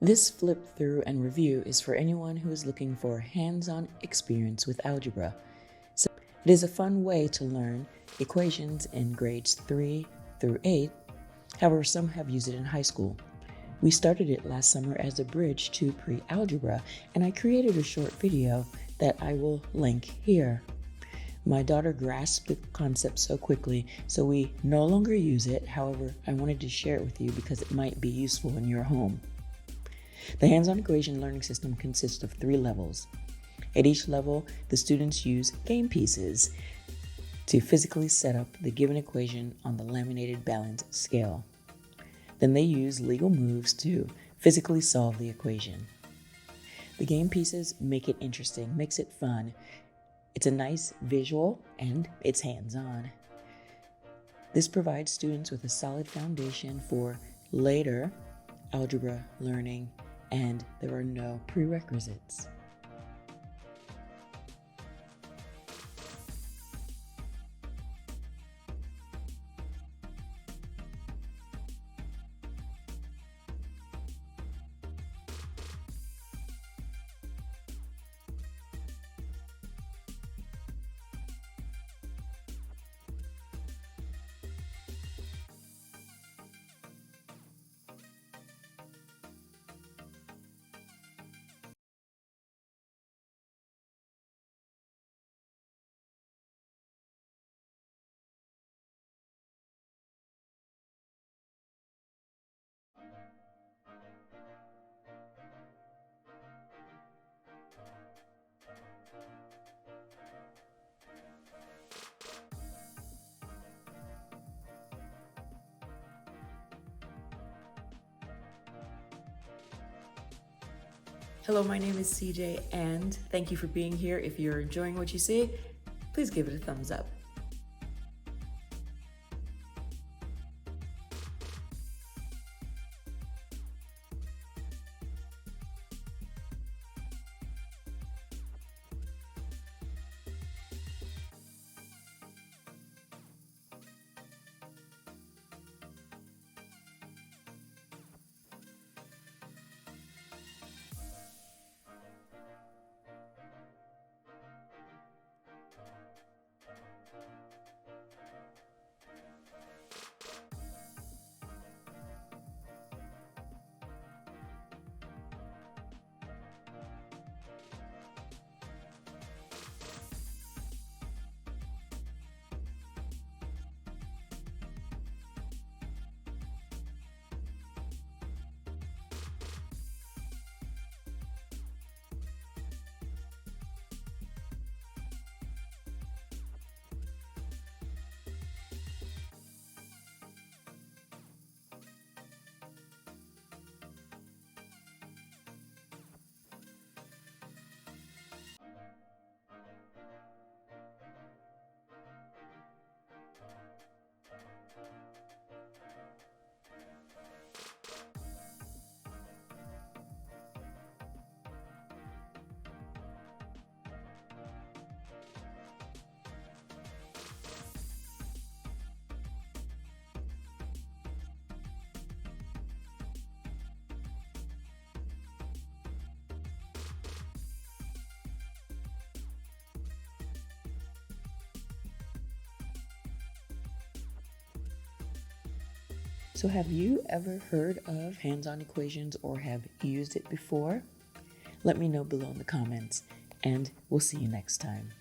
This flip through and review is for anyone who is looking for hands-on experience with algebra. So it is a fun way to learn equations in grades 3 through 8. However, some have used it in high school. We started it last summer as a bridge to pre-algebra, and I created a short video that I will link here. My daughter grasped the concept so quickly, so we no longer use it. However, I wanted to share it with you because it might be useful in your home. The hands-on equation learning system consists of 3 levels. At each level, the students use game pieces to physically set up the given equation on the laminated balance scale. Then they use legal moves to physically solve the equation. The game pieces make it interesting, makes it fun. It's a nice visual and it's hands-on. This provides students with a solid foundation for later algebra learning, and there are no prerequisites. Hello, my name is CJ, and thank you for being here. If you're enjoying what you see, please give it a thumbs up. So have you ever heard of hands-on equations or have used it before? Let me know below in the comments, and we'll see you next time.